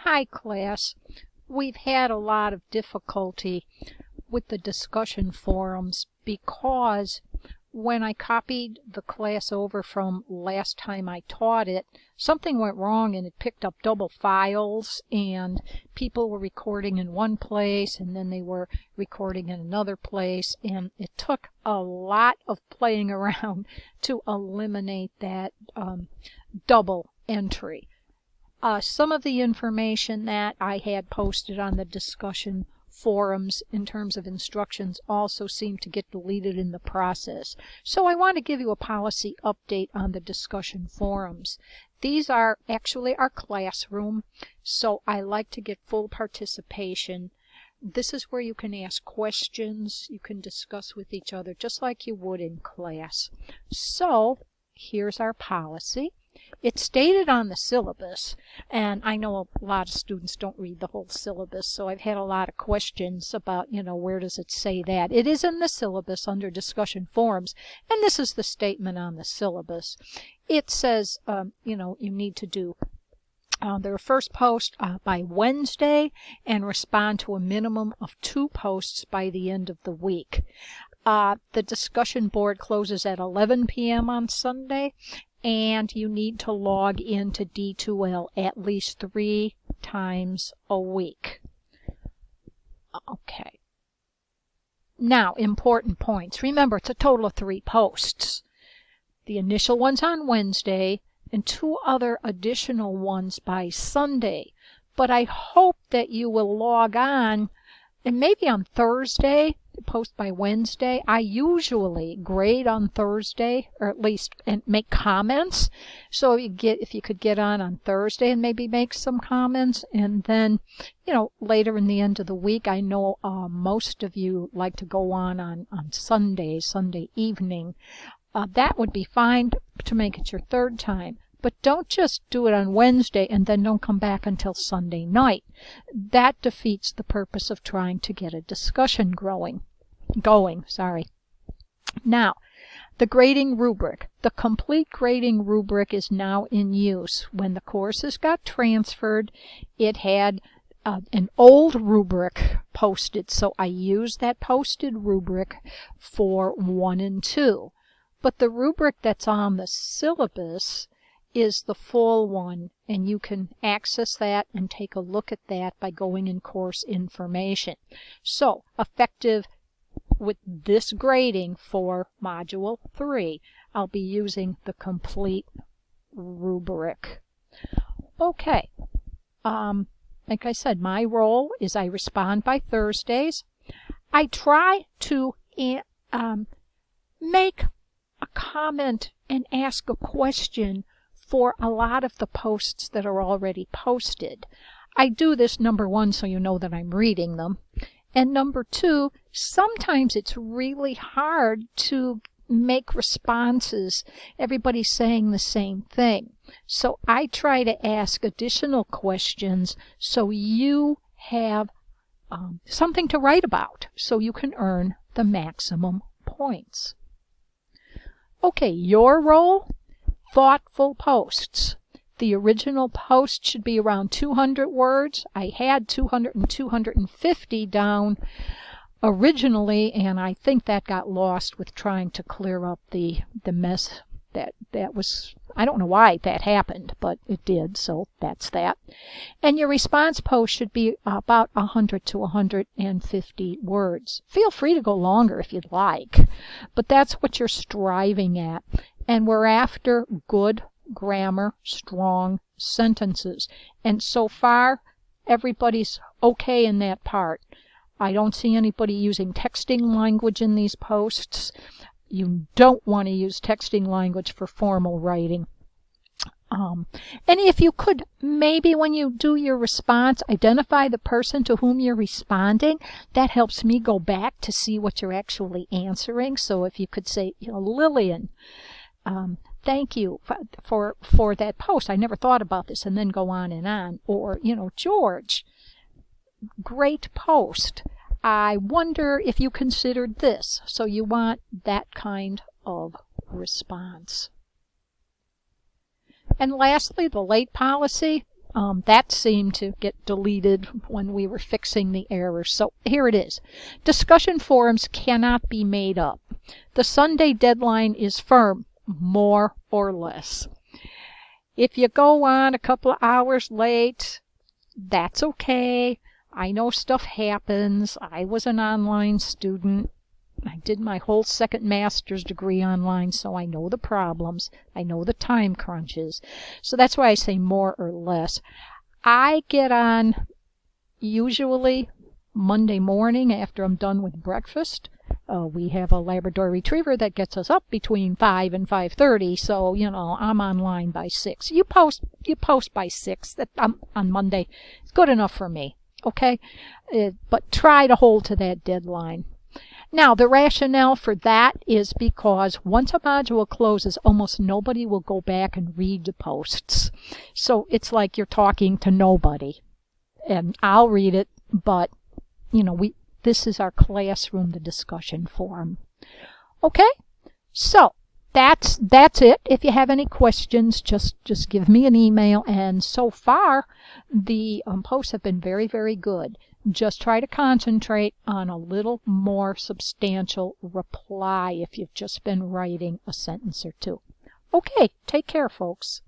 Hi, class. We've had a lot of difficulty with the discussion forums because when I copied the class over from last time I taught it, something went wrong and it picked up double files, and people were recording in one place and then they were recording in another place, and it took a lot of playing around to eliminate that double entry. Some of the information that I had posted on the discussion forums in terms of instructions also seemed to get deleted in the process. So I want to give you a policy update on the discussion forums. These are actually our classroom, so I like to get full participation. This is where you can ask questions, you can discuss with each other just like you would in class. So here's our policy. It's stated on the syllabus, and I know a lot of students don't read the whole syllabus, so I've had a lot of questions about, where does it say that? It is in the syllabus under discussion forums, and this is the statement on the syllabus. It says, you need to do their first post by Wednesday and respond to a minimum of 2 posts by the end of the week. The discussion board closes at 11 p.m. on Sunday, and you need to log into D2L at least 3 times a week. Okay. Now, important points. Remember, it's a total of 3 posts. The initial one's on Wednesday, and 2 other additional ones by Sunday. But I hope that you will log on, and maybe on Thursday, post by Wednesday. I usually grade on Thursday, or at least and make comments. So if you could get on Thursday and maybe make some comments, and then later in the end of the week, I know most of you like to go on Sunday evening. That would be fine to make it your 3rd time. But don't just do it on Wednesday and then don't come back until Sunday night. That defeats the purpose of trying to get a discussion going. Now, the grading rubric. The complete grading rubric is now in use. When the courses got transferred, it had an old rubric posted, so I used that posted rubric for 1 and 2. But the rubric that's on the syllabus is the full one, and you can access that and take a look at that by going in course information. So, effective with this grading for Module 3, I'll be using the complete rubric. Okay, like I said, my role is I respond by Thursdays. I try to make a comment and ask a question for a lot of the posts that are already posted. I do this, number 1, so you know that I'm reading them. And number 2, sometimes it's really hard to make responses. Everybody's saying the same thing. So I try to ask additional questions so you have something to write about, so you can earn the maximum points. Okay, your role? Thoughtful posts. The original post should be around 200 words. I had 200 and 250 down originally, and I think that got lost with trying to clear up the mess that was. I don't know why that happened, but it did, so that's that. And your response post should be about 100 to 150 words. Feel free to go longer if you'd like, but that's what you're striving at. And we're after good grammar, strong sentences. And so far, everybody's okay in that part. I don't see anybody using texting language in these posts. You don't want to use texting language for formal writing. And if you could, maybe when you do your response, identify the person to whom you're responding. That helps me go back to see what you're actually answering. So if you could say, Lillian, thank you for that post. I never thought about this, and then go on and on. Or, George, great post. I wonder if you considered this. So you want that kind of response. And lastly, the late policy. That seemed to get deleted when we were fixing the errors. So here it is. Discussion forums cannot be made up. The Sunday deadline is firm, more or less. If you go on a couple of hours late, that's okay. I know stuff happens. I was an online student. I did my whole second master's degree online, so I know the problems. I know the time crunches. So that's why I say more or less. I get on usually Monday morning after I'm done with breakfast. We have a Labrador Retriever that gets us up between 5 and 5:30, so, you know, I'm online by 6. You post by 6 on Monday. It's good enough for me, okay? But try to hold to that deadline. Now, the rationale for that is because once a module closes, almost nobody will go back and read the posts. So it's like you're talking to nobody. And I'll read it, but, you know, this is our classroom, the discussion forum. Okay? So that's it. If you have any questions, just give me an email. And so far, the posts have been very, very good. Just try to concentrate on a little more substantial reply if you've just been writing a sentence or two. Okay, take care, folks.